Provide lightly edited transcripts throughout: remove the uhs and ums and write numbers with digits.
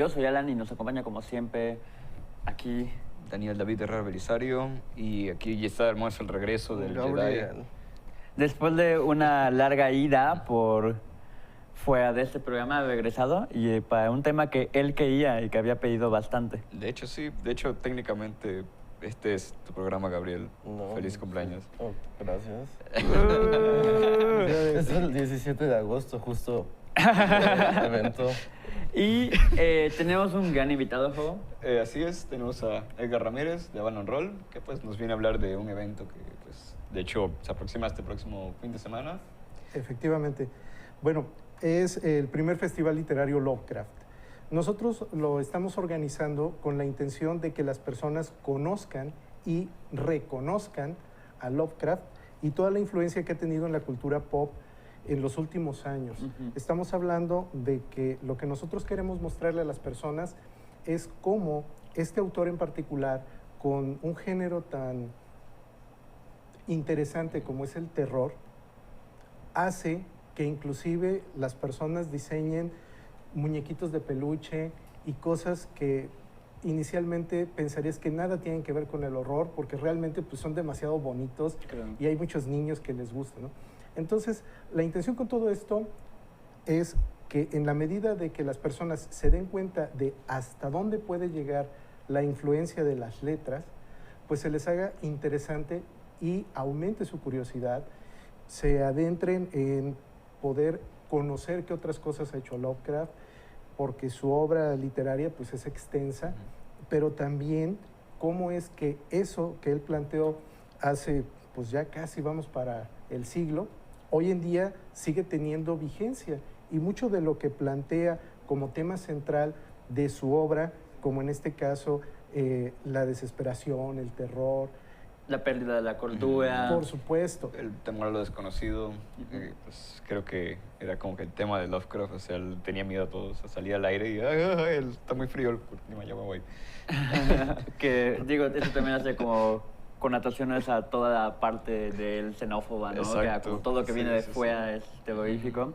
Yo soy Alan y nos acompaña como siempre aquí Daniel David Herrera Belisario, y aquí ya está hermoso el regreso del Jedi. después de una larga ida por fuera de este programa, ha regresado y para un tema que él quería y que había pedido bastante. De hecho, sí. De hecho, técnicamente, este es tu programa, Gabriel. No, Feliz cumpleaños. Oh, gracias. Es el 17 de agosto, justo el evento. Y tenemos un gran invitado, Jo. Así es, tenemos a Edgar Ramírez de Avalon Roll, que pues nos viene a hablar de un evento que, pues, de hecho, se aproxima este próximo fin de semana. Efectivamente. Bueno, es el primer festival literario Lovecraft. Nosotros lo estamos organizando con la intención de que las personas conozcan y reconozcan a Lovecraft y toda la influencia que ha tenido en la cultura pop en los últimos años. Estamos hablando de que lo que nosotros queremos mostrarle a las personas es cómo este autor en particular, con un género tan interesante como es el terror, hace que inclusive las personas diseñen muñequitos de peluche y cosas que inicialmente pensarías que nada tienen que ver con el horror, porque realmente pues, son demasiado bonitos y hay muchos niños que les gusta, ¿no? Entonces, la intención con todo esto es que en la medida de que las personas se den cuenta de hasta dónde puede llegar la influencia de las letras, pues se les haga interesante y aumente su curiosidad, se adentren en poder conocer qué otras cosas ha hecho Lovecraft, porque su obra literaria pues es extensa, pero también cómo es que eso que él planteó hace pues ya casi vamos para el siglo, hoy en día sigue teniendo vigencia, y mucho de lo que plantea como tema central de su obra, como en este caso la desesperación, el terror, La pérdida de la cordura. por supuesto. El temor a lo desconocido, pues creo que era como que el tema de Lovecraft, o sea, él tenía miedo a todos, a salir al aire y "Ay, está muy frío, ya me voy". Que digo, eso también hace como connotaciones a toda la parte del xenófoba, ¿no? Exacto. Que como todo lo que viene de Sí, fuera sí. es terrorífico.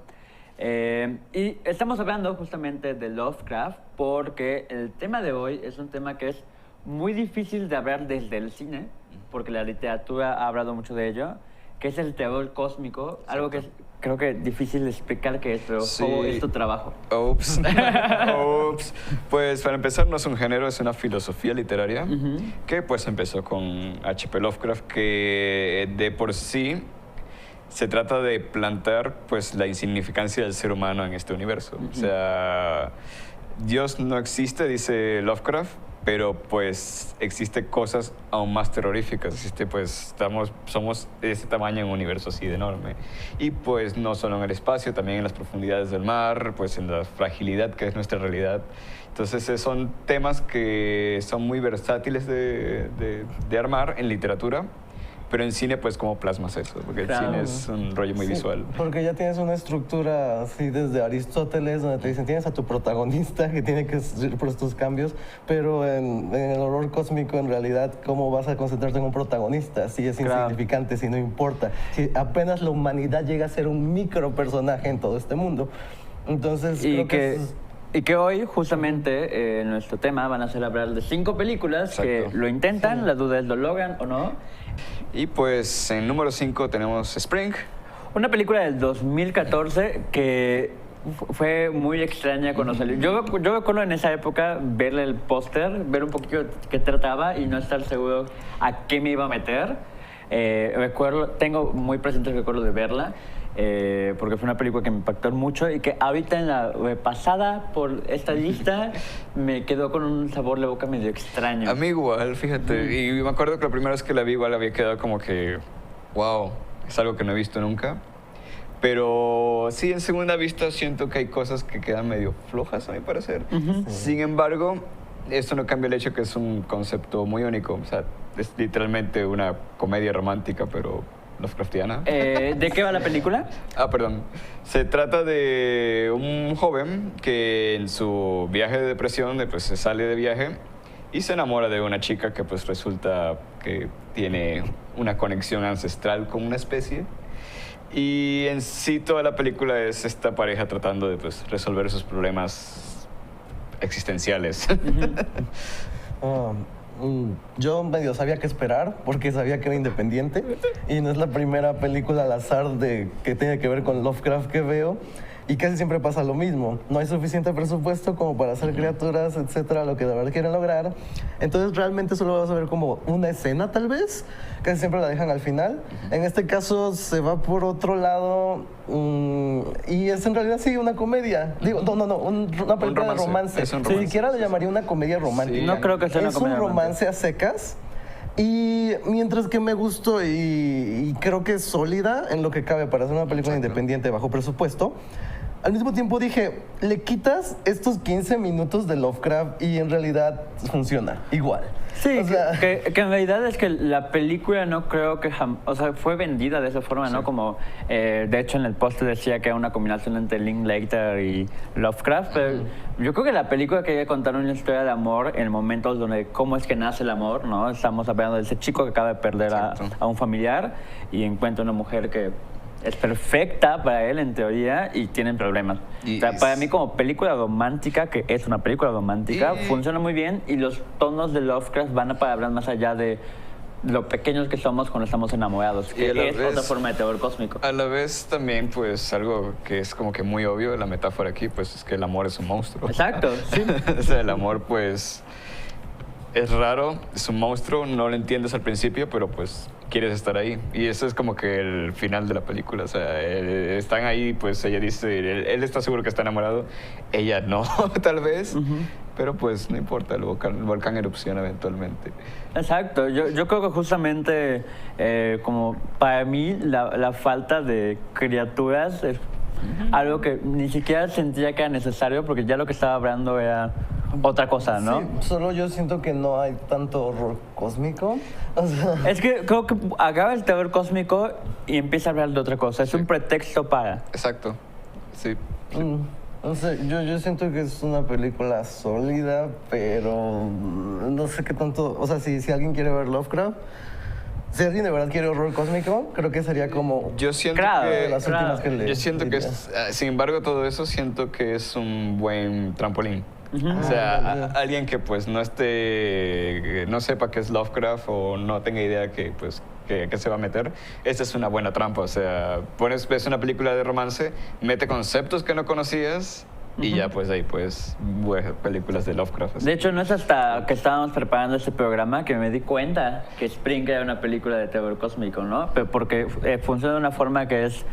Y estamos hablando justamente de Lovecraft porque el tema de hoy es un tema que es muy difícil de hablar desde el cine, porque la literatura ha hablado mucho de ello, que es el terror cósmico, algo que es, creo que difícil de explicar qué es, pero Sí. ¿cómo es tu trabajo? Ups. Ups. Pues para empezar no es un género, es una filosofía literaria que pues empezó con H.P. Lovecraft, que de por sí se trata de plantear pues la insignificancia del ser humano en este universo. O sea, Dios no existe, dice Lovecraft, pero pues existe cosas aún más terroríficas. Existe, pues somos de ese tamaño en un universo así de enorme. Y pues no solo en el espacio, también en las profundidades del mar, pues en la fragilidad que es nuestra realidad. Entonces son temas que son muy versátiles de armar en literatura, pero en cine pues cómo plasmas eso, porque Claro. el cine es un rollo muy Sí, visual. Porque ya tienes una estructura así desde Aristóteles, donde te dicen, tienes a tu protagonista que tiene que ir por estos cambios, pero en el horror cósmico, en realidad, ¿cómo vas a concentrarte en un protagonista? Si es Claro. insignificante, si no importa. Si apenas la humanidad llega a ser un micro personaje en todo este mundo. Entonces, Y creo que, es- y que hoy, justamente, nuestro tema van a ser hablar de 5 películas que Exacto. lo intentan, la duda es lo logran o no. Y pues en número 5 tenemos Spring. Una película del 2014 que fue muy extraña cuando salió. Yo recuerdo en esa época ver el póster, ver un poquito qué trataba y no estar seguro a qué me iba a meter. Tengo muy presente el recuerdo de verla. Porque fue una película que me impactó mucho y que ahorita en la repasada por esta lista me quedó con un sabor de boca medio extraño. A mí igual, fíjate. Y me acuerdo que la primera vez que la vi igual había quedado como que, wow, es algo que no he visto nunca. Pero sí, en segunda vista siento que hay cosas que quedan medio flojas, a mi parecer. Sin embargo, esto no cambia el hecho que es un concepto muy único. O sea, es literalmente una comedia romántica, pero Lovecraftiana. ¿De qué va la película? Perdón. Se trata de un joven que en su viaje de depresión pues, se sale de viaje y se enamora de una chica que pues resulta que tiene una conexión ancestral con una especie. Y en sí toda la película es esta pareja tratando de pues, resolver sus problemas existenciales. Yo medio sabía qué esperar porque sabía que era independiente y no es la primera película al azar que tiene que ver con Lovecraft que veo. Y casi siempre pasa lo mismo. No hay suficiente presupuesto como para hacer criaturas, etcétera, lo que de verdad quieren lograr. Entonces realmente solo vas a ver como una escena tal vez. Casi siempre la dejan al final. En este caso se va por otro lado y es en realidad sí una comedia. Digo, una película de romance. Es un romance. Ni siquiera le llamaría una comedia romántica. Sí. No creo que sea una Es comedia un romance a secas. Y mientras que me gustó y creo que es sólida en lo que cabe para hacer una película independiente bajo presupuesto, al mismo tiempo dije, le quitas estos 15 minutos de Lovecraft y en realidad funciona igual. Sí, O sea, que en realidad es que la película no creo que o sea, fue vendida de esa forma, ¿no? Como, de hecho, en el póster decía que era una combinación entre Linklater y Lovecraft, pero yo creo que la película quería contar una historia de amor en momentos donde cómo es que nace el amor, ¿no? Estamos hablando de ese chico que acaba de perder a un familiar y encuentra una mujer que es perfecta para él en teoría y tienen problemas. Y o sea, para mí como película romántica, que es una película romántica, funciona muy bien y los tonos de Lovecraft van para hablar más allá de lo pequeños que somos cuando estamos enamorados, Y a la que es vez- otra forma de terror cósmico. A la vez también, pues, algo que es como que muy obvio, la metáfora aquí, pues, es que el amor es un monstruo. Exacto, sí. O sea, el amor, pues, es raro, es un monstruo, no lo entiendes al principio, pero pues quieres estar ahí. Y eso es como que el final de la película. O sea, están ahí, pues ella dice, él está seguro que está enamorado, ella no, tal vez, pero pues no importa, el volcán erupciona eventualmente. Exacto, yo creo que justamente como para mí la falta de criaturas es algo que ni siquiera sentía que era necesario porque ya lo que estaba hablando era otra cosa, ¿no? sí, solo yo siento que no hay tanto horror cósmico. O sea, Es que creo que acaba el terror cósmico y empieza a hablar de otra cosa, es un pretexto para... Exacto, sí. no sé, yo siento que es una película sólida, pero no sé qué tanto... O sea, si alguien quiere ver Lovecraft, si alguien de verdad quiere horror cósmico, creo que sería como... Yo siento Claro, de que... las últimas que le Yo siento que, diría. sin embargo, todo eso siento que es un buen trampolín. O Ah, sea, ya. alguien que pues no no sepa qué es Lovecraft o no tenga idea que pues que se va a meter, esta es una buena trampa. O sea, ves una película de romance, mete conceptos que no conocías y ya pues ahí pues películas de Lovecraft. así. De hecho, no es hasta que estábamos preparando este programa que me di cuenta que Spring era una película de terror cósmico, ¿no? Pero porque funciona de una forma que es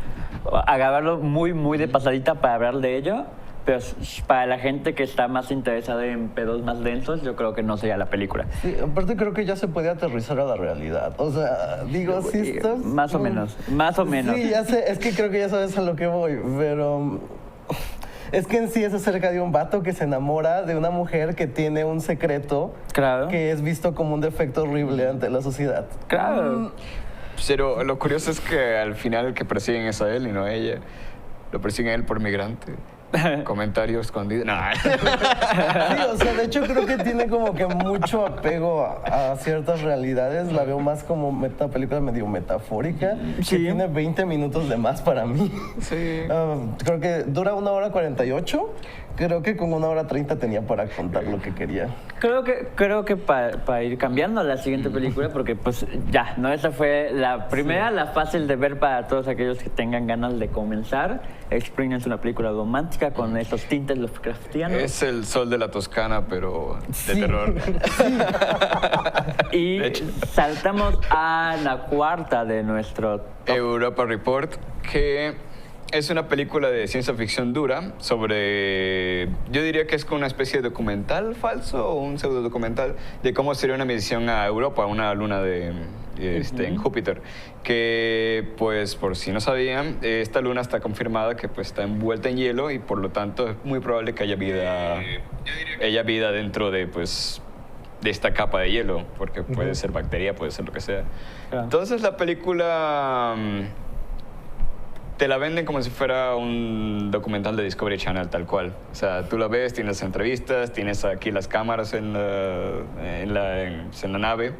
agarrarlo muy, muy de pasadita para hablar de ello, pero para la gente que está más interesada en pedos más densos, yo creo que no sería la película. Sí, aparte creo que ya se puede aterrizar a la realidad. O sea, digo, sí estás... Más o menos, más o menos. Sí, ya sé, es que creo que ya sabes a lo que voy, pero... Es que en sí es acerca de un vato que se enamora de una mujer que tiene un secreto Claro. que es visto como un defecto horrible ante la sociedad. Claro. Pero lo curioso es que al final el que persiguen es a él y no a ella. Lo persiguen a él por migrante. Comentario escondido. No. Sí, o sea, de hecho creo que tiene como que mucho apego a ciertas realidades. La veo más como una película medio metafórica, Sí. que tiene 20 minutos de más para mí. Sí. Creo que dura 1 hora 48. Creo que con 1 hora 30 tenía para contar lo que quería. Creo que para ir cambiando a la siguiente película, porque pues ya, ¿no? Esa fue la primera, la fácil de ver para todos aquellos que tengan ganas de comenzar. Spring es una película romántica con estos tintes Lovecraftianos. Es el sol de la Toscana, pero de Sí. terror. Y De hecho. saltamos a la cuarta de nuestro top. Europa Report, que es una película de ciencia ficción dura sobre, yo diría que es como una especie de documental falso o un pseudo documental de cómo sería una misión a Europa, a una luna en Júpiter, que pues por si no sabían, esta luna está confirmada que pues está envuelta en hielo y por lo tanto es muy probable que haya vida dentro de pues de esta capa de hielo, porque puede ser bacteria, puede ser lo que sea. Claro. Entonces la película te la venden como si fuera un documental de Discovery Channel, tal cual. O sea, tú la ves, tienes entrevistas, tienes aquí las cámaras en la nave.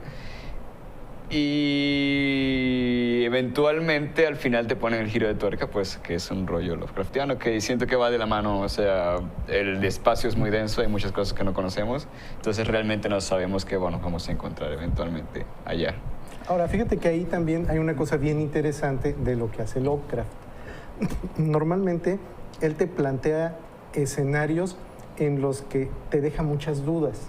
Y eventualmente al final te ponen el giro de tuerca, pues que es un rollo Lovecraftiano, que siento que va de la mano, o sea, el espacio es muy denso, hay muchas cosas que no conocemos, entonces realmente no sabemos qué bueno, vamos a encontrar eventualmente allá. Ahora, fíjate que ahí también hay una cosa bien interesante de lo que hace Lovecraft. Normalmente, él te plantea escenarios en los que te deja muchas dudas.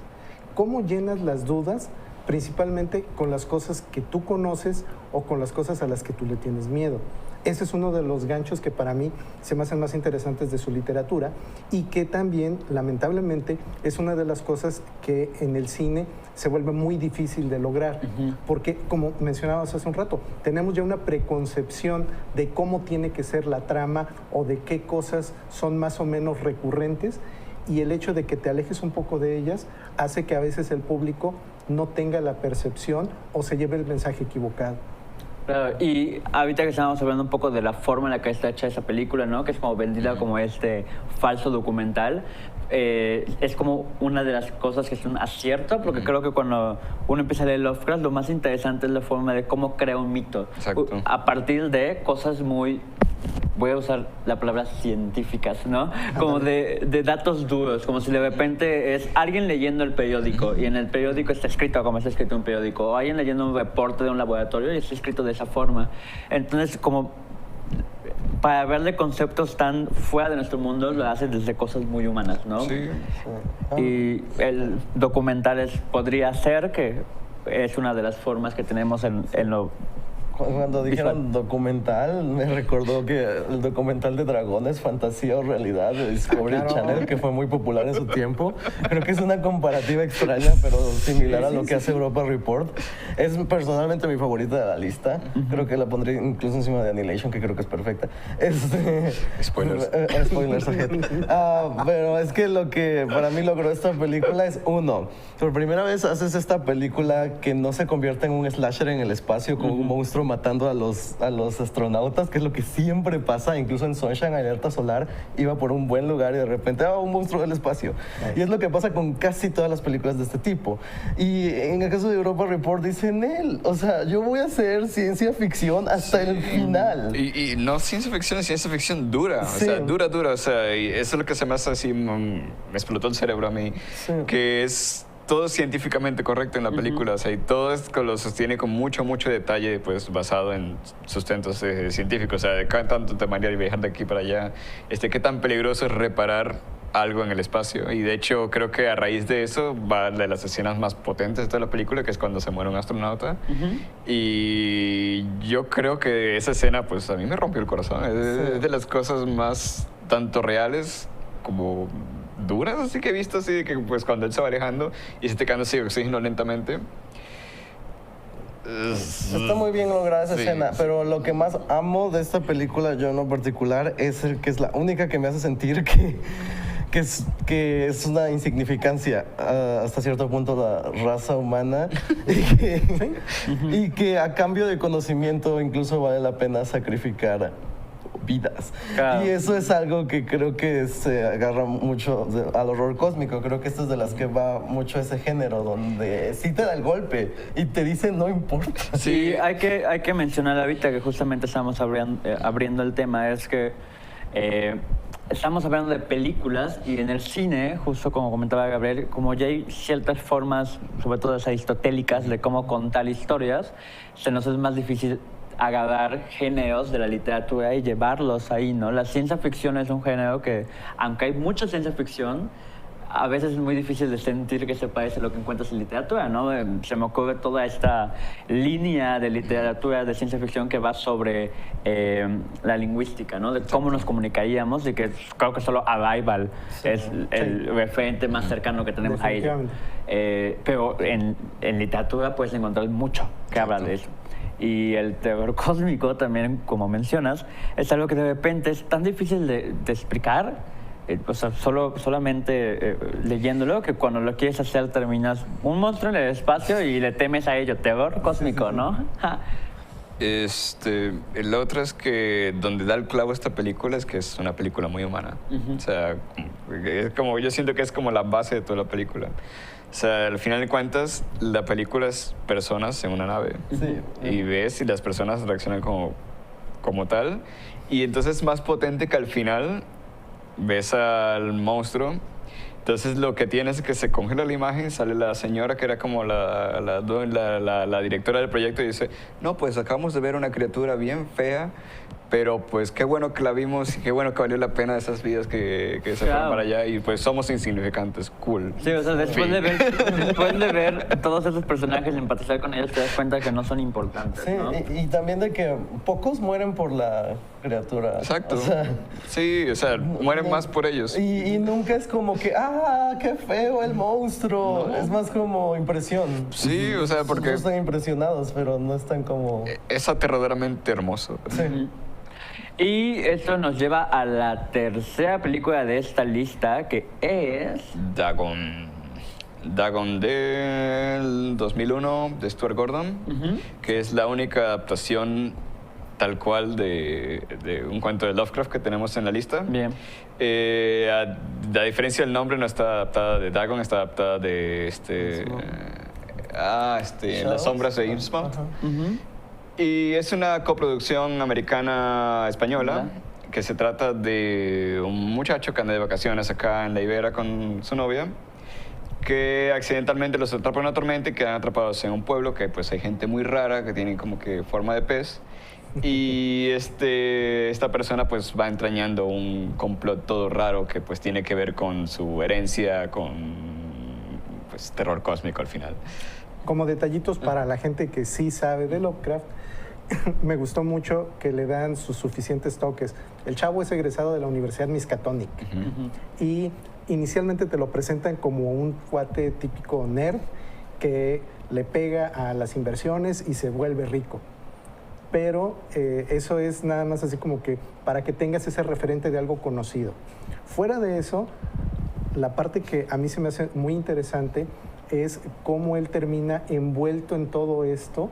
¿Cómo llenas las dudas? Principalmente con las cosas que tú conoces o con las cosas a las que tú le tienes miedo. Ese es uno de los ganchos que para mí se me hacen más interesantes de su literatura y que también, lamentablemente, es una de las cosas que en el cine se vuelve muy difícil de lograr. Porque, como mencionabas hace un rato, tenemos ya una preconcepción de cómo tiene que ser la trama o de qué cosas son más o menos recurrentes, y el hecho de que te alejes un poco de ellas hace que a veces el público no tenga la percepción o se lleve el mensaje equivocado. Claro, y ahorita que estábamos hablando un poco de la forma en la que está hecha esa película, ¿no? Que es como vendida como este falso documental, es como una de las cosas que es un acierto, porque creo que cuando uno empieza a leer Lovecraft, lo más interesante es la forma de cómo crea un mito. Exacto. A partir de cosas muy... voy a usar la palabra científicas, ¿no? Como de datos duros, como si de repente es alguien leyendo el periódico y en el periódico está escrito como está escrito en un periódico, o alguien leyendo un reporte de un laboratorio y está escrito de esa forma. Entonces, como para verle conceptos tan fuera de nuestro mundo, lo hace desde cosas muy humanas, ¿no? Sí. Y el documental podría ser que es una de las formas que tenemos en lo... Cuando dijeron visual. documental, me recordó que el documental de dragones, fantasía o realidad de Discovery Channel, que fue muy popular en su tiempo. Creo que es una comparativa extraña, pero similar a lo que hace Europa Report. Es personalmente mi favorita de la lista. Creo que la pondré incluso encima de Annihilation, que creo que es perfecta. Spoilers. Spoilers ahead. Pero es que lo que para mí logró esta película es, uno, por primera vez haces esta película que no se convierte en un slasher en el espacio con un monstruo matando a los astronautas, que es lo que siempre pasa, incluso en Sunshine, Alerta Solar, iba por un buen lugar y de repente, un monstruo del espacio. Y es lo que pasa con casi todas las películas de este tipo. Y en el caso de Europa Report dicen él, o sea, yo voy a hacer ciencia ficción hasta el final. Y no ciencia ficción dura, Sí. o sea, dura, o sea, y eso es lo que se me hace así, me explotó el cerebro a mí, Sí. que es todo científicamente correcto en la película, o sea, y todo esto lo sostiene con mucho detalle, pues, basado en sustentos científicos, o sea, de qué tanto te manera viajar de aquí para allá, qué tan peligroso es reparar algo en el espacio, y de hecho creo que a raíz de eso va de las escenas más potentes de toda la película, que es cuando se muere un astronauta, y yo creo que esa escena, pues, a mí me rompió el corazón, es de las cosas más tanto reales como duras, así que he visto, así que pues cuando él se va alejando y se te quedando sin oxígeno lentamente. Está muy bien lograda esa Sí, escena, sí. pero lo que más amo de esta película, yo en lo particular, es el que es la única que me hace sentir que es una insignificancia hasta cierto punto la raza humana y que a cambio de conocimiento incluso vale la pena sacrificar vidas. Claro. Y eso es algo que creo que se agarra mucho al horror cósmico. Creo que esto es de las que va mucho ese género, donde sí te da el golpe y te dice no importa. Sí, hay que mencionar ahorita que justamente estamos abriendo el tema, es que estamos hablando de películas y en el cine, justo como comentaba Gabriel, como ya hay ciertas formas, sobre todo aristotélicas, de cómo contar historias, se nos es más difícil agarrar géneros de la literatura y llevarlos ahí, ¿no? La ciencia ficción es un género que, aunque hay mucha ciencia ficción, a veces es muy difícil de sentir que se parece a lo que encuentras en literatura, ¿no? Se me ocurre toda esta línea de literatura de ciencia ficción que va sobre la lingüística, ¿no? De cómo nos comunicaríamos y que creo que solo Arrival es el referente más cercano que tenemos a ello. Pero en literatura puedes encontrar mucho que habla de eso. Y el terror cósmico también, como mencionas, es algo que de repente es tan difícil de explicar, o sea, solamente leyéndolo, que cuando lo quieres hacer terminas un monstruo en el espacio y le temes a ello. Terror cósmico, ¿no? El otro es que donde da el clavo esta película es que es una película muy humana. O sea, es como, yo siento que es como la base de toda la película. O sea, al final de cuentas, la película es personas en una nave. Sí. Y ves si las personas reaccionan como tal. Y entonces es más potente que al final ves al monstruo. Entonces lo que tienes es que se congela la imagen, sale la señora que era como la directora del proyecto y dice, no, pues acabamos de ver una criatura bien fea, pero pues qué bueno que la vimos y qué bueno que valió la pena esas vidas que se fueron para allá y pues somos insignificantes, cool. Sí, o sea, después de ver todos esos personajes y empatizar con ellos, te das cuenta que no son importantes, Sí, ¿no? y también de que pocos mueren por la criatura. Exacto. O sea, Sí, o sea, mueren más por ellos. y nunca es como que, qué feo el monstruo. No. Es más como impresión. Sí, o sea, porque Están impresionados, pero no están como... es aterradoramente hermoso. Sí. Y esto nos lleva a la tercera película de esta lista, que es... Dagon. Dagon del 2001 de Stuart Gordon, que es la única adaptación tal cual de un cuento de Lovecraft que tenemos en la lista. Bien. A diferencia del nombre, no está adaptada de Dagon, está adaptada de Las sombras de Innsmouth. Ajá. Y es una coproducción americana-española que se trata de un muchacho que anda de vacaciones acá en la Ibera con su novia, que accidentalmente los atrapa una tormenta y quedan atrapados en un pueblo que pues hay gente muy rara que tiene como que forma de pez. Y esta persona pues va entrañando un complot todo raro que pues tiene que ver con su herencia, con pues terror cósmico al final. Como detallitos para la gente que sí sabe de Lovecraft, me gustó mucho que le dan sus suficientes toques. El chavo es egresado de la Universidad Miskatonic y inicialmente te lo presentan como un cuate típico nerd que le pega a las inversiones y se vuelve rico. Pero eso es nada más así como que para que tengas ese referente de algo conocido. Fuera de eso, la parte que a mí se me hace muy interesante es cómo él termina envuelto en todo esto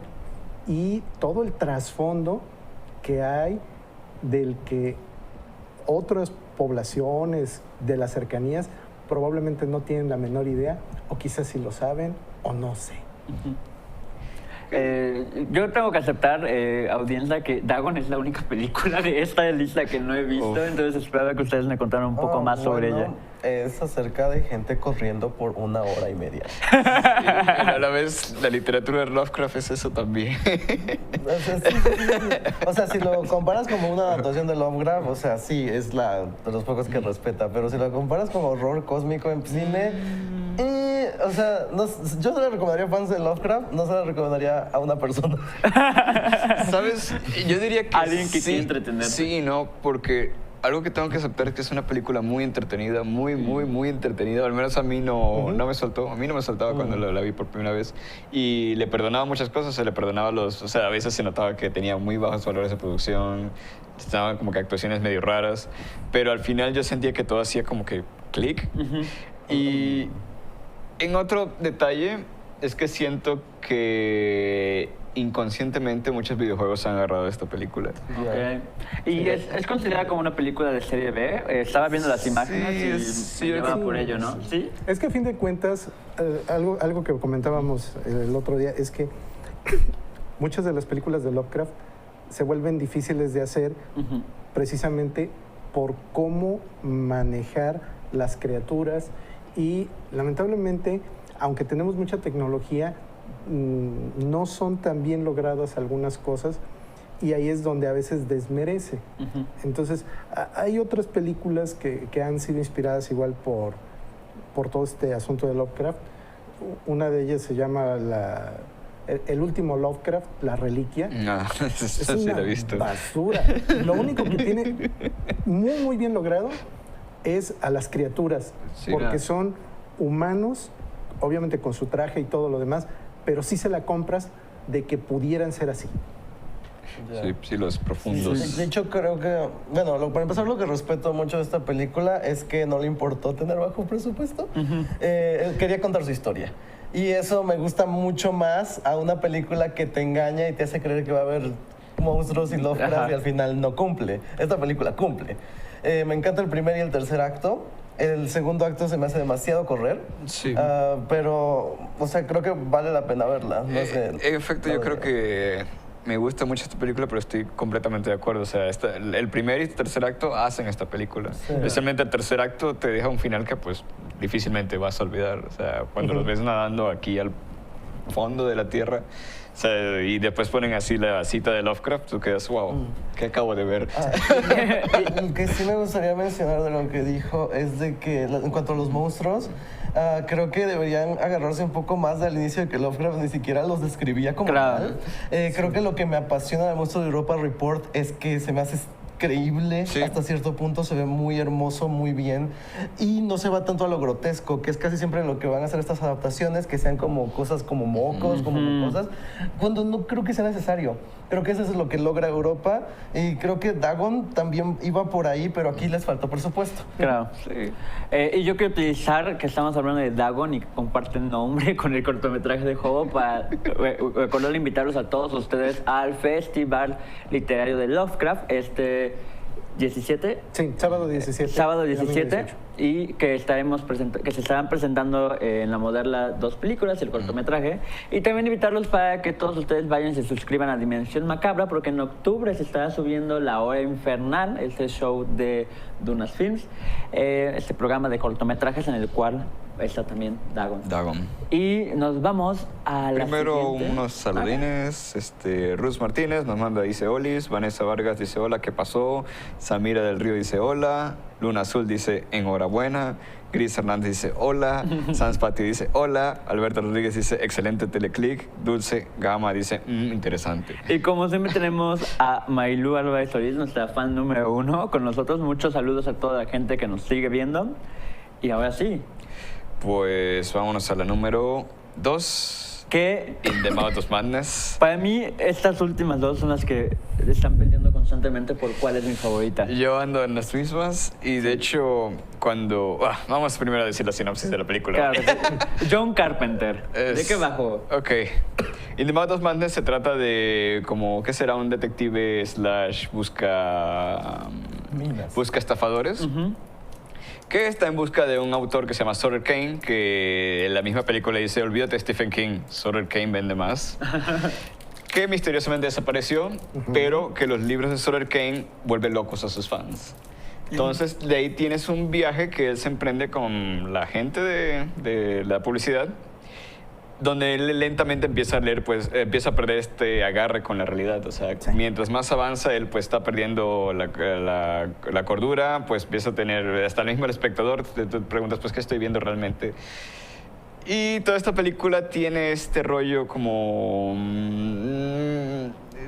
y todo el trasfondo que hay del que otras poblaciones de las cercanías probablemente no tienen la menor idea, o quizás sí lo saben, o no sé. Yo tengo que aceptar, audiencia, que Dagon es la única película de esta lista que no he visto, entonces espero que ustedes me contaran un poco más sobre ella. Es acerca de gente corriendo por 1 hora y media. A la vez, la literatura de Lovecraft es eso también. O sea, si lo comparas como una adaptación de Lovecraft, o sea, sí, es de los pocos que respeta, pero si lo comparas como horror cósmico en cine, o sea, yo se lo recomendaría a fans de Lovecraft, no se lo recomendaría a una persona. ¿Sabes? Yo diría que alguien que quiere entretenerse. Sí, no, porque algo que tengo que aceptar es que es una película muy entretenida, muy entretenida. Al menos a mí no me soltó. A mí no me soltaba cuando la vi por primera vez. Y le perdonaba muchas cosas. Se le perdonaba o sea, a veces se notaba que tenía muy bajos valores de producción. Estaban como que actuaciones medio raras. Pero al final yo sentía que todo hacía como que clic. Y en otro detalle es que siento que inconscientemente muchos videojuegos se han agarrado de esta película. Okay. ¿Y es considerada como una película de serie B? Estaba viendo las imágenes y me llevaba por ello, ¿no? ¿Sí? Es que a fin de cuentas, algo que comentábamos el otro día es que muchas de las películas de Lovecraft se vuelven difíciles de hacer precisamente por cómo manejar las criaturas y lamentablemente, aunque tenemos mucha tecnología, no son tan bien logradas algunas cosas y ahí es donde a veces desmerece. Entonces, hay otras películas que han sido inspiradas igual por todo este asunto de Lovecraft. Una de ellas se llama el último Lovecraft, La Reliquia. No, Es sí una la he visto. basura. Lo único que tiene muy bien logrado es a las criaturas, Sí, porque no. son humanos, obviamente con su traje y todo lo demás, pero sí se la compras de que pudieran ser así. Sí, los profundos. De hecho, creo que, bueno, para empezar, lo que respeto mucho de esta película es que no le importó tener bajo presupuesto. Él quería contar su historia. Y eso me gusta mucho más a una película que te engaña y te hace creer que va a haber monstruos y Lovecraft y al final no cumple. Esta película cumple. Me encanta el primer y el tercer acto. El segundo acto se me hace demasiado correr. Sí. Pero, o sea, creo que vale la pena verla. No sé, En efecto, yo creo que me gusta mucho esta película, pero estoy completamente de acuerdo. O sea, el primer y tercer acto hacen esta película. Especialmente el tercer acto te deja un final que pues difícilmente vas a olvidar. O sea, cuando los ves nadando aquí al fondo de la tierra, o sea, y después ponen así la cita de Lovecraft, tú quedas, wow, ¿qué acabo de ver? Lo que sí me gustaría mencionar de lo que dijo es de que en cuanto a los monstruos, creo que deberían agarrarse un poco más del inicio de que Lovecraft ni siquiera los describía como tal. Creo que lo que me apasiona del monstruo de Europa Report es que se me hace creíble, hasta cierto punto se ve muy hermoso, muy bien, y no se va tanto a lo grotesco, que es casi siempre lo que van a hacer estas adaptaciones, que sean como cosas como mocos, como cosas, cuando no creo que sea necesario. Creo que eso es lo que logra Europa, y creo que Dagon también iba por ahí, pero aquí les faltó presupuesto. Claro. Sí. Y yo quiero utilizar que estamos hablando de Dagon y que comparten nombre con el cortometraje de Hobo para recordar invitarlos a todos ustedes al Festival Literario de Lovecraft, 17. Sí, sábado 17. Sábado 17. Y que se estarán presentando en la Moderna 2 películas, el cortometraje. Y también invitarlos para que todos ustedes vayan y se suscriban a Dimensión Macabra, porque en octubre se estará subiendo La Hora Infernal, este show de Dunas Films, este programa de cortometrajes en el cual está también Dagon. Y nos vamos a la Primero siguiente. unos saludines. Ruz Martínez nos manda, dice Olis. Vanessa Vargas dice hola, ¿qué pasó? Samira del Río dice hola. Luna Azul dice enhorabuena. Gris Hernández dice hola. Sans Pati dice hola. Alberto Rodríguez dice excelente teleclick. Dulce Gama dice interesante. Y como siempre tenemos a Maylú Álvarez Solís, nuestra fan número 1, con nosotros. Muchos saludos a toda la gente que nos sigue viendo. Y ahora sí. Pues vámonos a la número 2. Que In the Mouth of Madness. para mí estas últimas dos son las que están peleando constantemente por cuál es mi favorita. Yo ando en las mismas y de hecho cuando... vamos primero a decir la sinopsis de la película. Claro, John Carpenter. ¿De qué bajo? Ok. In the Mouth of Madness se trata de como, ¿qué será? Un detective / busca estafadores. Que está en busca de un autor que se llama Sutter Kane, que en la misma película dice, olvídate de Stephen King, Sutter Kane vende más. Que misteriosamente desapareció, pero que los libros de Sutter Kane vuelven locos a sus fans. Entonces, de ahí tienes un viaje que él se emprende con la gente de la publicidad, donde él lentamente empieza a leer, pues empieza a perder este agarre con la realidad. O sea, mientras más avanza, él pues está perdiendo la cordura, pues empieza a tener, hasta el mismo el espectador, te preguntas, pues, ¿qué estoy viendo realmente? Y toda esta película tiene este rollo como...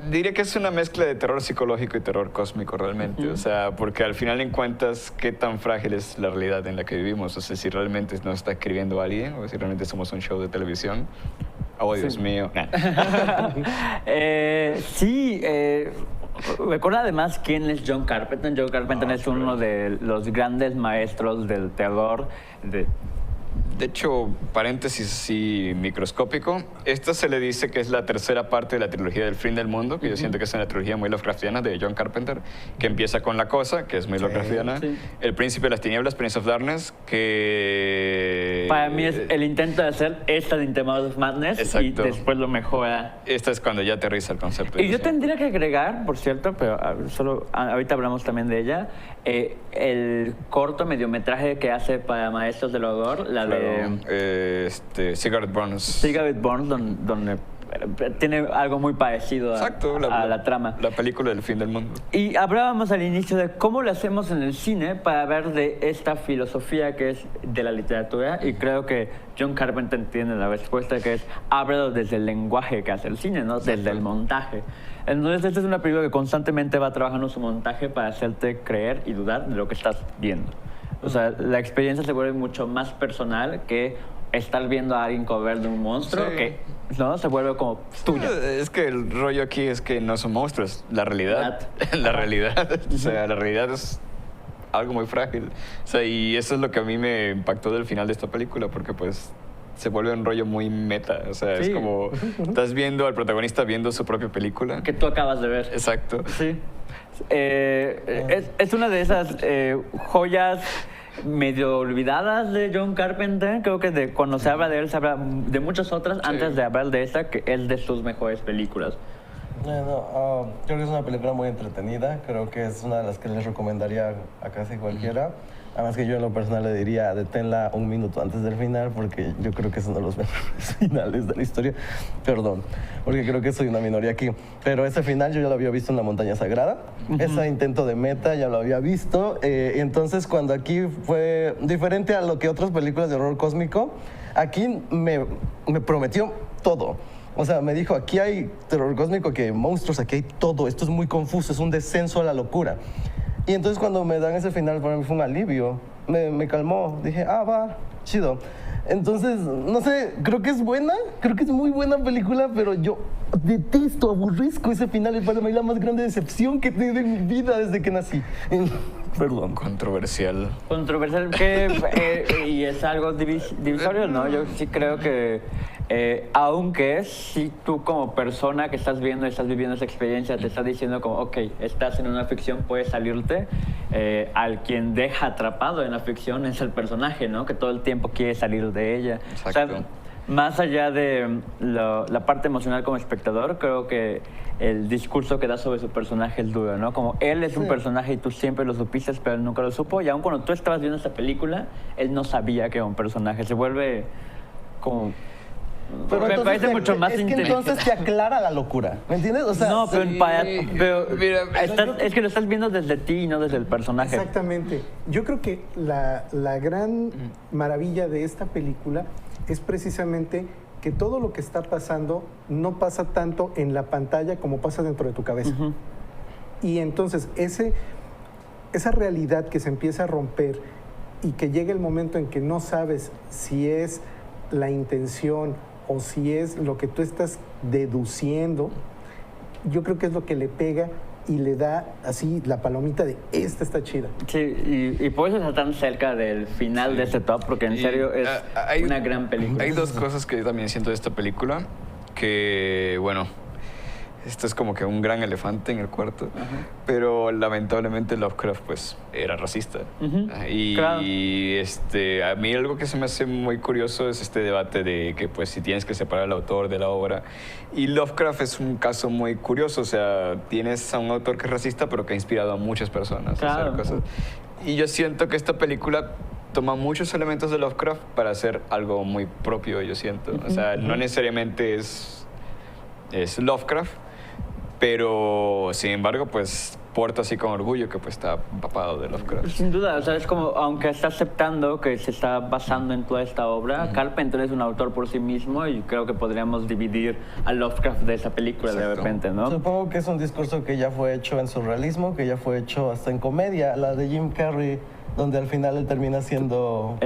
diría que es una mezcla de terror psicológico y terror cósmico realmente. O sea, porque al final encuentras qué tan frágil es la realidad en la que vivimos. O sea, si realmente nos está escribiendo alguien o si realmente somos un show de televisión. Oh, Dios mío. Recuerda además quién es John Carpenter. John Carpenter es uno de los grandes maestros del terror. De hecho, paréntesis así microscópico, esta se le dice que es la tercera parte de la trilogía del fin del mundo, que yo siento que es una trilogía muy Lovecraftiana de John Carpenter, que empieza con La Cosa, que es muy Lovecraftiana, El Príncipe de las Tinieblas, Prince of Darkness, que... Para mí es el intento de hacer esta de In the Mouth of Madness. Exacto. Y después lo mejora. Esta es cuando ya aterriza el concepto. Y yo tendría que agregar, por cierto, pero solo ahorita hablamos también de ella, el corto mediometraje que hace para Maestros del Horror, la de Cigarette Burns. Cigarette Burns, donde tiene algo muy parecido a la trama. La película del fin del mundo. Y hablábamos al inicio de cómo lo hacemos en el cine para ver de esta filosofía que es de la literatura, y creo que John Carpenter tiene la respuesta, que es ábrelo desde el lenguaje que hace el cine, ¿no? Desde el montaje. Entonces, esta es una película que constantemente va trabajando su montaje para hacerte creer y dudar de lo que estás viendo. O sea, la experiencia se vuelve mucho más personal que estar viendo a alguien comer de un monstruo, que no se vuelve como tuya. Es que el rollo aquí es que no son monstruos, la realidad. La realidad. O sea, la realidad es algo muy frágil. O sea, y eso es lo que a mí me impactó del final de esta película, porque pues se vuelve un rollo muy meta. O sea, es como estás viendo al protagonista viendo su propia película. Que tú acabas de ver. Exacto. Sí. Es una de esas joyas medio olvidadas de John Carpenter. Creo que cuando se habla de él, se habla de muchas otras antes de hablar de esta, que es de sus mejores películas. Creo que es una película muy entretenida. Creo que es una de las que les recomendaría a casi cualquiera. Además que yo en lo personal le diría, deténla un minuto antes del final, porque yo creo que es uno de los mejores finales de la historia. Perdón, porque creo que soy una minoría aquí. Pero ese final yo ya lo había visto en La Montaña Sagrada. Ese intento de meta ya lo había visto. Entonces cuando aquí fue diferente a lo que otras películas de horror cósmico, aquí me prometió todo. O sea, me dijo, aquí hay terror cósmico, aquí hay monstruos, aquí hay todo. Esto es muy confuso, es un descenso a la locura. Y entonces cuando me dan ese final, para mí fue un alivio. Me calmó. Dije, va, chido. Entonces, no sé, creo que es buena. Creo que es muy buena película, pero yo detesto, aburrizco ese final. Es para mí la más grande decepción que he tenido en mi vida desde que nací. Perdón. Controversial. Controversial, y es algo divisorio, ¿no? Yo sí creo que, aunque si tú como persona que estás viviendo esa experiencia, te estás diciendo como, ok, estás en una ficción, puedes salirte, al quien deja atrapado en la ficción es el personaje, ¿no? Que todo el tiempo quiere salir de ella. Exacto. O sea, más allá de la parte emocional como espectador, creo que el discurso que da sobre su personaje es duro, ¿no? Como él es un personaje y tú siempre lo supiste, pero él nunca lo supo. Y aun cuando tú estabas viendo esta película, él no sabía que era un personaje. Se vuelve como... Pero me entonces, parece mucho más es que inteligente. entonces te aclara la locura, ¿me entiendes? O sea, No, pero, pero Mira, es que lo estás viendo desde ti y no desde el personaje. Exactamente. Yo creo que la gran maravilla de esta película es precisamente que todo lo que está pasando no pasa tanto en la pantalla como pasa dentro de tu cabeza. Y entonces esa realidad que se empieza a romper y que llega el momento en que no sabes si es la intención o si es lo que tú estás deduciendo, yo creo que es lo que le pega y le da así la palomita de esta está chida. Sí, y por eso está tan cerca del final de este top, porque en serio es una gran película. Hay dos cosas que yo también siento de esta película, que bueno, esto es como que un gran elefante en el cuarto, pero lamentablemente Lovecraft pues era racista. Y claro. a mí algo que se me hace muy curioso es este debate de que pues si tienes que separar al autor de la obra. Y Lovecraft es un caso muy curioso, o sea, tienes a un autor que es racista pero que ha inspirado a muchas personas a hacer cosas. Y yo siento que esta película toma muchos elementos de Lovecraft para hacer algo muy propio, yo siento. O sea, no necesariamente es Lovecraft, pero sin embargo pues porta así con orgullo que pues está empapado de Lovecraft. Sin duda, o sea, es como, aunque está aceptando que se está basando en toda esta obra, Carpenter es un autor por sí mismo y creo que podríamos dividir a Lovecraft de esa película de repente, ¿no? Supongo que es un discurso que ya fue hecho en surrealismo, que ya fue hecho hasta en comedia, la de Jim Carrey, donde al final él termina siendo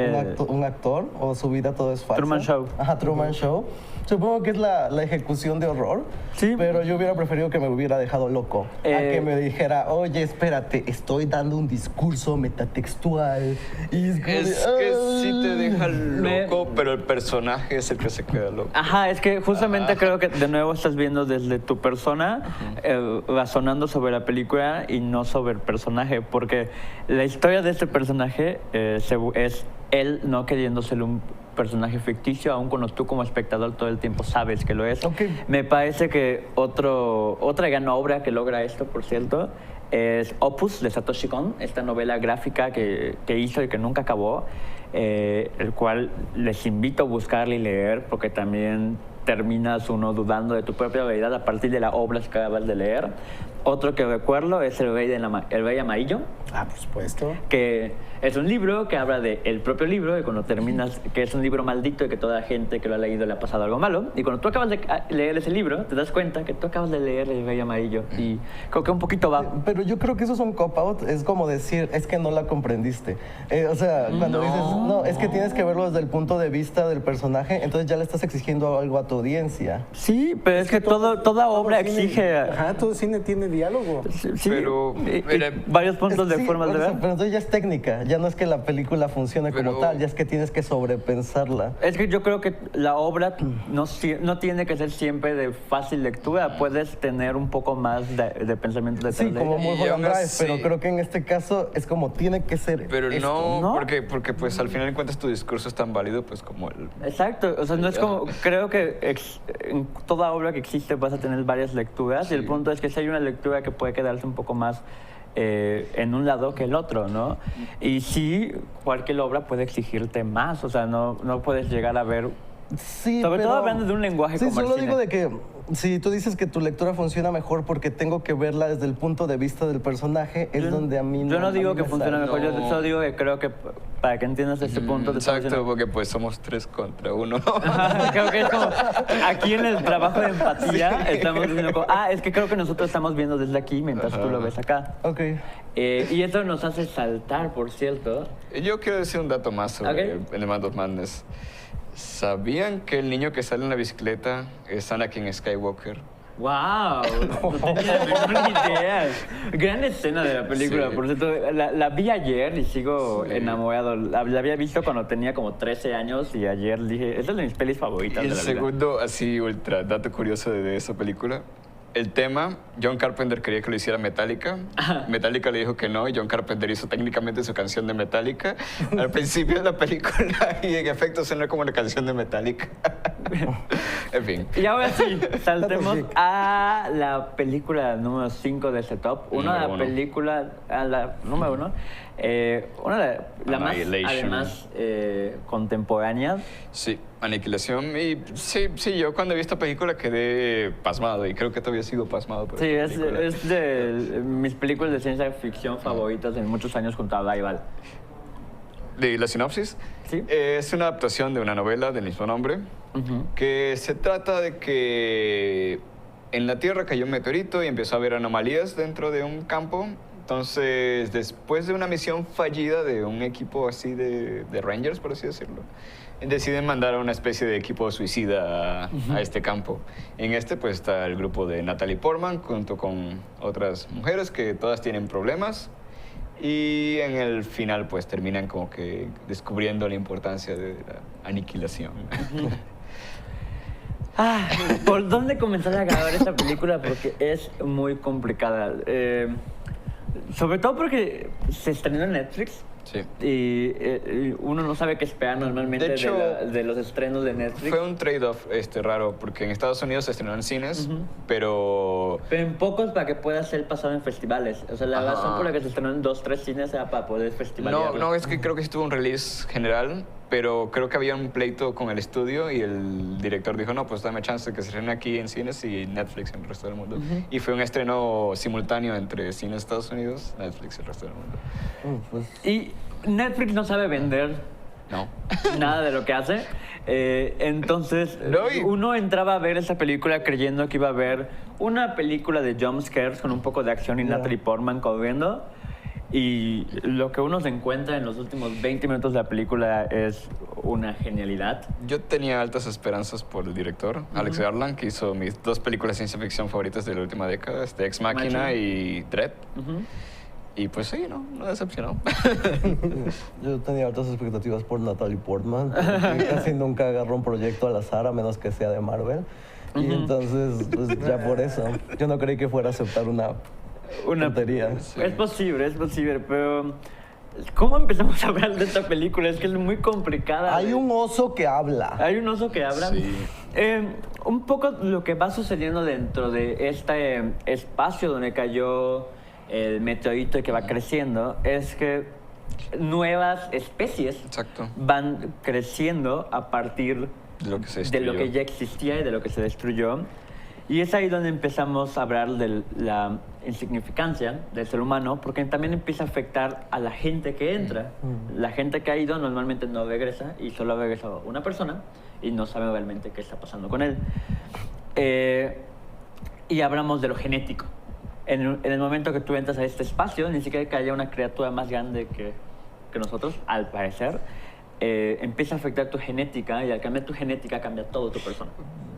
un actor o su vida todo es falso. Truman Show. Ajá, Truman Show. Supongo que es la ejecución de horror, Sí. pero yo hubiera preferido que me hubiera dejado loco, a que me dijera, oye, espérate, estoy dando un discurso metatextual. Y es como Es de, que sí te deja loco, pero el personaje es el que se queda loco. Ajá, es que justamente creo que de nuevo estás viendo desde tu persona, razonando sobre la película y no sobre el personaje, porque la historia de este personaje es él no queriendo ser un personaje ficticio, aun cuando tú como espectador todo el tiempo sabes que lo es. Okay. Me parece que otra gran obra que logra esto, por cierto, es Opus de Satoshi Kon, esta novela gráfica que hizo y que nunca acabó, el cual les invito a buscarla y leer, porque también terminas uno dudando de tu propia realidad a partir de las obras que acabas de leer. Otro que recuerdo es El Rey Amarillo. Ah, por supuesto. Que es un libro que habla del propio libro y cuando terminas, que es un libro maldito y que toda la gente que lo ha leído le ha pasado algo malo. Y cuando tú acabas de leer ese libro, te das cuenta que tú acabas de leer El Rey Amarillo. Y creo que un poquito va. Pero yo creo que eso es un cop-out, es como decir, es que no la comprendiste. O sea, cuando dices, no, es que tienes que verlo desde el punto de vista del personaje, entonces ya le estás exigiendo algo a tu audiencia. Sí, pero es que toda obra cine- exige... Ajá, todo cine tiene diálogo. Sí, Pero, mira, varios puntos de Sí, formas de por eso, ver. pero entonces ya es técnica, ya no es que la película funcione como Pero- tal, ya es que tienes que sobrepensarla. Es que yo creo que la obra no tiene que ser siempre de fácil lectura, puedes tener un poco más de pensamiento detrás Sí, de como ella. Y Mulholland aún Drive, así- pero creo que en este caso es como tiene que ser Pero esto. no, ¿no? porque pues al final de cuentas tu discurso es tan válido pues como el... Exacto, o sea, no es como, creo que en toda obra que existe vas a tener varias lecturas y el Sí. punto es que si hay una lectura que puede quedarse un poco más en un lado que el otro, ¿no? Y sí, cualquier obra puede exigirte más, o sea, no puedes llegar a ver, Sí, sobre todo pero- hablando de un lenguaje Sí, como el solo cine. digo de que si tú dices que tu lectura funciona mejor porque tengo que verla desde el punto de vista del personaje, es donde a mí Yo no a mí digo que me funciona sale. mejor, yo No. solo digo que creo que para que entiendas este punto... te estaba Exacto, diciendo- porque pues somos 3 contra 1. Creo que es como, aquí en el trabajo de empatía estamos diciendo como, es que creo que nosotros estamos viendo desde aquí mientras tú lo ves acá. Ok. Y eso nos hace saltar, por cierto. Yo quiero decir un dato más sobre Ok. Element of Madness. ¿Sabían que el niño que sale en la bicicleta es Anakin Skywalker? ¡Wow! No tenía la menor idea. Gran escena de la película, Sí. por cierto. La vi ayer y sigo Sí. enamorado. La había visto cuando tenía como 13 años y ayer dije, esa es de mis pelis favoritas Y de el la vida. segundo, así ultra dato curioso de esa película. El tema, John Carpenter quería que lo hiciera Metallica. Metallica le dijo que no y John Carpenter hizo técnicamente su canción de Metallica al principio de la película y en efecto suena como una canción de Metallica. En fin. Y ahora sí, saltemos Datos geek. a la película número 5 de ese top. Una de Número las uno. películas, a la número 1, una de la más, Annihilation. además, contemporánea. Sí, Aniquilación. Y sí, yo cuando vi esta película quedé pasmado y creo que todavía sigo pasmado por Sí, esta es, película. es de mis películas de ciencia ficción favoritas en muchos años junto a Rival. De la sinopsis, Sí. es una adaptación de una novela del mismo nombre, que se trata de que en la Tierra cayó un meteorito y empezó a haber anomalías dentro de un campo. Entonces, después de una misión fallida de un equipo así de Rangers, por así decirlo, deciden mandar a una especie de equipo suicida a este campo. En este, pues, está el grupo de Natalie Portman junto con otras mujeres que todas tienen problemas. Y en el final, pues, terminan como que descubriendo la importancia de la aniquilación. ¿Por dónde comenzar a grabar esta película? Porque es muy complicada. Sobre todo porque se estrenó en Netflix. Sí. Y uno no sabe qué esperar normalmente De hecho, de los estrenos de Netflix. Fue un trade-off raro, porque en Estados Unidos se estrenó en cines, pero... Pero en pocos para que pueda ser pasado en festivales. O sea, la Ajá. razón por la que se estrenó en 2-3 cines era para poder festivalearlo. No, es que creo que sí tuvo un release general, pero creo que había un pleito con el estudio y el director dijo, no, pues dame chance de que se estrene aquí en cines y Netflix en el resto del mundo. Y fue un estreno simultáneo entre cines de Estados Unidos, Netflix y el resto del mundo. Pues, Y Netflix no sabe vender No. nada de lo que hace. Entonces, No, y- uno entraba a ver esa película creyendo que iba a ver una película de jumpscares con un poco de acción y Ya. Natalie Portman corriendo. Y lo que uno se encuentra en los últimos 20 minutos de la película es una genialidad. Yo tenía altas esperanzas por el director, Alex Garland, que hizo mis 2 películas de ciencia ficción favoritas de la última década, Ex Machina Machina. y Dread. Ujú. Y pues sí, no decepcionó. yo tenía altas expectativas por Natalie Portman, porque casi nunca agarró un proyecto al azar, a menos que sea de Marvel. Y entonces, pues ya por eso, yo no creí que fuera a aceptar una tontería. Es posible, pero ¿cómo empezamos a hablar de esta película? Es que es muy complicada. Hay un oso que habla. Hay un oso que habla. Sí. Un poco lo que va sucediendo dentro de este espacio donde cayó el meteorito y que va creciendo es que nuevas especies Exacto. van creciendo a partir De lo que se de lo destruyó. que ya existía y de lo que se destruyó. Y es ahí donde empezamos a hablar de la insignificancia del ser humano, porque también empieza a afectar a la gente que entra. La gente que ha ido normalmente no regresa y solo ha regresado una persona y no sabe realmente qué está pasando con él. Y hablamos de lo genético. En el momento que tú entras a este espacio, ni siquiera que haya una criatura más grande que nosotros, al parecer, empieza a afectar tu genética y al cambiar tu genética cambia todo tu persona.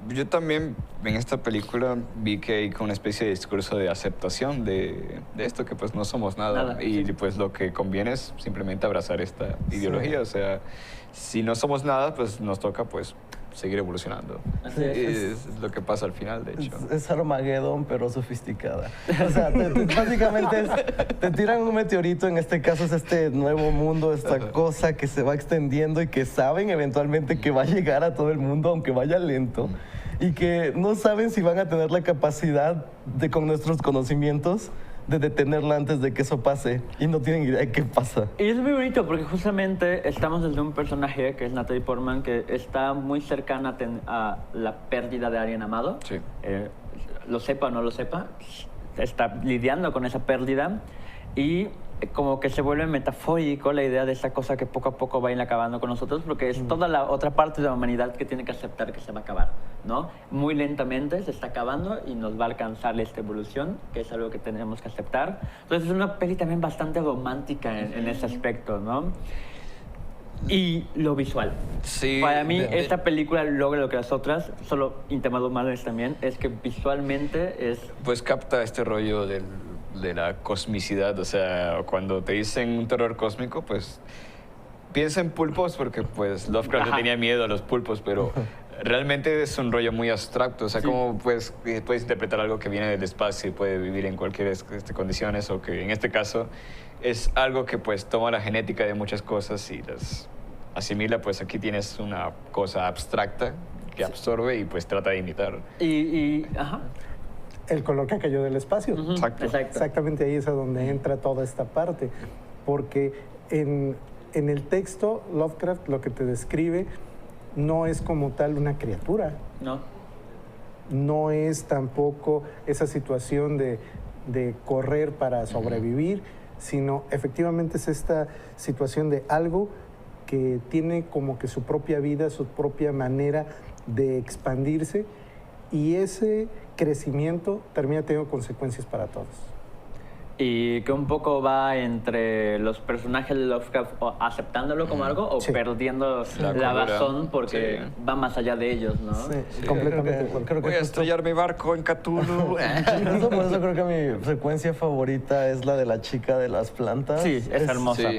Yo también en esta película vi que hay como una especie de discurso de aceptación de esto, que pues no somos nada. Y pues lo que conviene es simplemente abrazar esta ideología. O sea, si no somos nada, pues nos toca pues seguir evolucionando. Así es. Es lo que pasa al final, de hecho. Es Armagedón, pero sofisticada. O sea, básicamente te tiran un meteorito, en este caso es este nuevo mundo, esta cosa que se va extendiendo y que saben eventualmente que va a llegar a todo el mundo, aunque vaya lento, y que no saben si van a tener la capacidad de, con nuestros conocimientos, de detenerla antes de que eso pase, y no tienen idea de qué pasa. Y es muy bonito porque justamente estamos desde un personaje que es Natalie Portman, que está muy cercana a la pérdida de alguien amado. Sí. Lo sepa o no lo sepa, está lidiando con esa pérdida y como que se vuelve metafórico la idea de esa cosa que poco a poco va a ir acabando con nosotros, porque es toda la otra parte de la humanidad que tiene que aceptar que se va a acabar, ¿no? Muy lentamente se está acabando y nos va a alcanzar esta evolución, que es algo que tenemos que aceptar. Entonces es una peli también bastante romántica en ese aspecto, ¿no? Y lo visual. Sí. Para mí, esta película logra lo que las otras, solo intermados también, es que visualmente es... Pues capta este rollo de la cosmicidad. O sea, cuando te dicen un terror cósmico, pues piensa en pulpos, porque pues Lovecraft le tenía miedo a los pulpos, pero realmente es un rollo muy abstracto. O sea, como puedes interpretar algo que viene del espacio y puede vivir en cualquier condiciones, o que en este caso es algo que pues toma la genética de muchas cosas y las asimila. Pues aquí tienes una cosa abstracta que absorbe y pues trata de imitar. Ajá. El color que cayó del espacio. Exacto. Exactamente ahí es a donde entra toda esta parte. Porque en el texto, Lovecraft lo que te describe no es como tal una criatura. No. No es tampoco esa situación de correr para sobrevivir, sino efectivamente es esta situación de algo que tiene como que su propia vida, su propia manera de expandirse, y ese crecimiento termina teniendo consecuencias para todos. Y que un poco va entre los personajes de Lovecraft o aceptándolo como algo o perdiendo la razón porque va más allá de ellos, ¿no? Sí, completamente. creo que Voy a justo estrellar mi barco en Cthulhu. justo por eso creo que mi secuencia favorita es la de la chica de las plantas. Sí, es hermosa. Sí.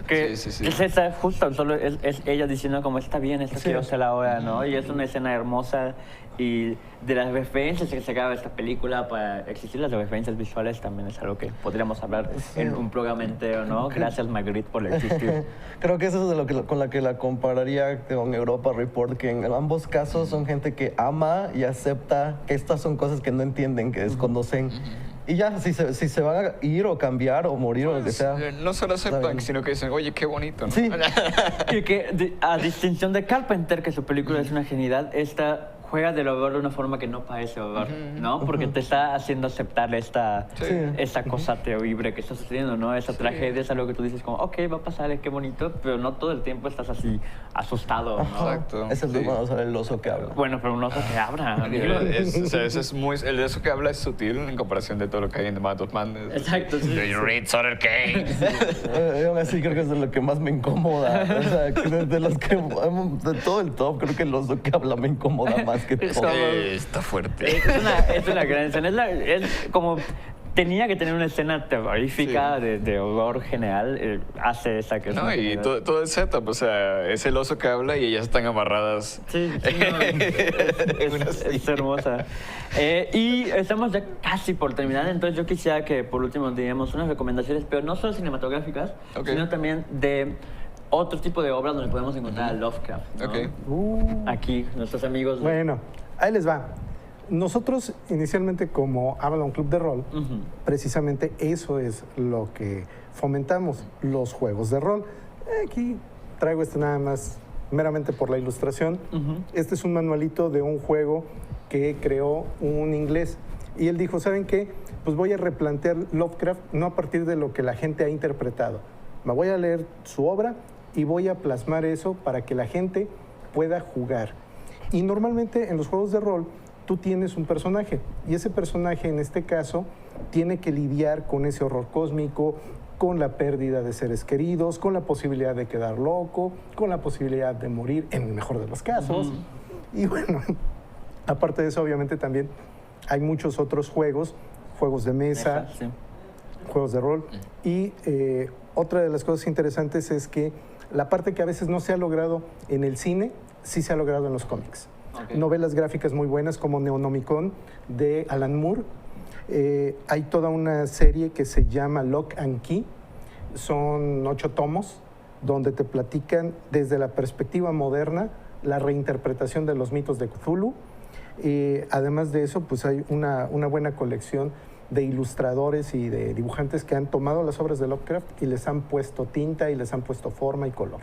Que Sí. es esa, justo, solo es ella diciendo como está bien, esto quiero hacer ahora, ¿no? Y es una escena hermosa. Y de las referencias que sacaba esta película para existir, las referencias visuales también es algo que podríamos hablar en un programa entero, ¿no? Gracias, Magritte, por existir. Creo que eso es con la que la compararía con Europa Report, que en ambos casos son gente que ama y acepta que estas son cosas que no entienden, que desconocen. Y ya, si se van a ir o cambiar o morir o lo que sea. No solo está aceptan, bien. sino que dicen, oye, qué bonito, ¿no? Sí. Y que, a distinción de Carpenter, que su película es una genialidad, esta juega del horror de una forma que no parece horror, ¿no? Porque te está haciendo aceptar esta cosa terrible que está sucediendo, ¿no? Esa tragedia es algo que tú dices como, ok, va a pasar, qué bonito, pero no todo el tiempo estás así asustado, ¿no? Exacto. Es el cuando sale el oso que habla. Bueno, pero un oso que abra. O sea, eso es muy, el de eso que habla es sutil en comparación de todo lo que hay en The Mouth of Madness. Exacto, sí. Do you read Sutter Kane? Aún así creo que es de lo que más me incomoda. O sea, que de todo el top, creo que el oso que habla me incomoda más que todo. Está fuerte. Es una gran escena. Es como... Tenía que tener una escena terrorífica de horror general. Hace esa que es No, una y genialidad. todo el setup, o sea, es el oso que habla y ellas están amarradas. Sí, no, es hermosa. Y estamos ya casi por terminar, entonces yo quisiera que por último digamos unas recomendaciones, pero no solo cinematográficas, Ok. sino también de otro tipo de obras donde podemos encontrar a Lovecraft, ¿no? Ok. Aquí, nuestros amigos. Bueno, ahí les va. Nosotros inicialmente como Avalon Club de Rol, precisamente eso es lo que fomentamos, los juegos de rol. Aquí traigo este nada más meramente por la ilustración. Este es un manualito de un juego que creó un inglés. Y él dijo, ¿saben qué? Pues voy a replantear Lovecraft no a partir de lo que la gente ha interpretado. Me voy a leer su obra y voy a plasmar eso para que la gente pueda jugar. Y normalmente en los juegos de rol tú tienes un personaje y ese personaje en este caso tiene que lidiar con ese horror cósmico, con la pérdida de seres queridos, con la posibilidad de quedar loco, con la posibilidad de morir en el mejor de los casos. Y bueno, Aparte de eso, obviamente también hay muchos otros juegos, juegos de mesa, Sí. juegos de rol. Y otra de las cosas interesantes es que la parte que a veces no se ha logrado en el cine, sí se ha logrado en los cómics. Ok. Novelas gráficas muy buenas como Neonomicon de Alan Moore. Hay toda una serie que se llama Lock and Key. Son 8 tomos donde te platican desde la perspectiva moderna la reinterpretación de los mitos de Cthulhu. Además de eso, pues hay una buena colección de ilustradores y de dibujantes que han tomado las obras de Lovecraft y les han puesto tinta y les han puesto forma y color.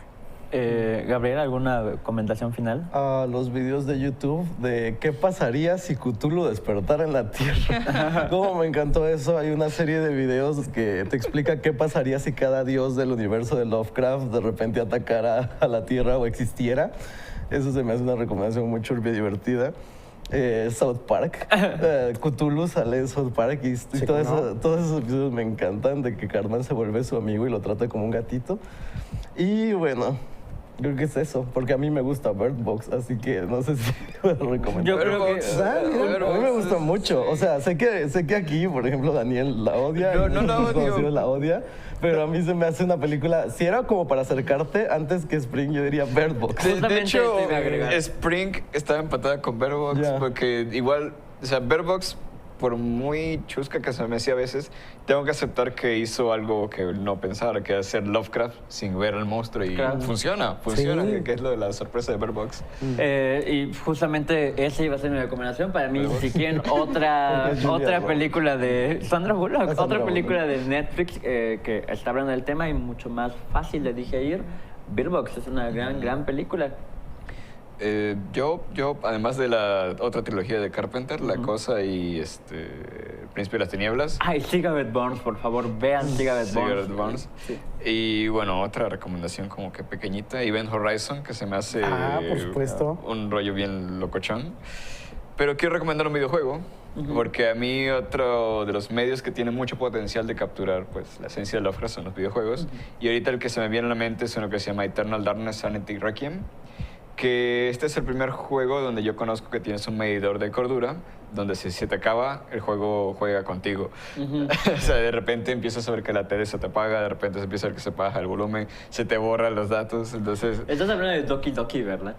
Gabriel, ¿alguna comentación final? A los videos de YouTube de qué pasaría si Cthulhu despertara en la Tierra. Cómo me encantó eso. Hay una serie de videos que te explica qué pasaría si cada dios del universo de Lovecraft de repente atacara a la Tierra o existiera. Eso se me hace una recomendación muy churba y divertida. South Park. Cthulhu sale en South Park y Sí, todos ¿no? esos episodios me encantan, de que Cartman se vuelve su amigo y lo trata como un gatito. Y bueno, creo que es eso, porque a mí me gusta Bird Box, así que no sé si puedo recomendar. Yo creo que... A mí me gusta mucho. O sea, sé que aquí, por ejemplo, Daniel la odia. No, y no la muchos odio. conocidos la odia. Pero a mí se me hace una película. Si era como para acercarte, antes que Spring, yo diría Bird Box. De Justamente hecho, esto iba a agregar. Spring estaba empatada con Bird Box Ya. porque igual, o sea, Bird Box, por muy chusca que se me hacía a veces, tengo que aceptar que hizo algo que no pensaba, que era hacer Lovecraft sin ver al monstruo y Claro. funciona, Sí. que es lo de la sorpresa de Bird Box. Y justamente esa iba a ser mi recomendación. Para mí, si quieren Porque es Julia otra Roberts. película de Sandra Bullock, Sandra otra Bullock. película de Netflix que está hablando del tema y mucho más fácil de digerir, Bird Box es una gran película. Yo, además de la otra trilogía de Carpenter, La Cosa y Príncipe de las Tinieblas, Ay, Cigarette Burns, por favor, vean Cigarette Burns. Cigarette Burns. Sí. Y bueno, otra recomendación como que pequeñita, Event Horizon, que se me hace Por supuesto. un rollo bien locochón. Pero quiero recomendar un videojuego, porque a mí otro de los medios que tiene mucho potencial de capturar pues, la esencia de Lovecraft son los videojuegos. Y ahorita el que se me viene a la mente es uno que se llama Eternal Darkness Sanity Requiem, que este es el primer juego donde yo conozco que tienes un medidor de cordura, donde si se te acaba, el juego juega contigo. O sea, de repente empiezas a ver que la tele se te apaga, de repente se empieza a ver que se baja el volumen, se te borran los datos, entonces... Estás hablando de Doki Doki, ¿verdad?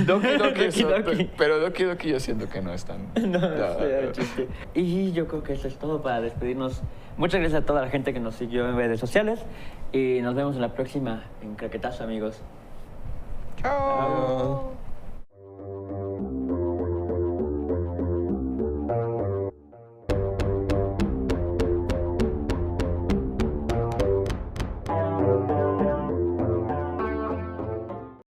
Doki Doki, Doki Doki. pero Doki Doki yo siento que no es tan... No, ya, sí, era chiste. Y yo creo que eso es todo para despedirnos. Muchas gracias a toda la gente que nos siguió en redes sociales y nos vemos en la próxima en Craquetazo, amigos. Chao.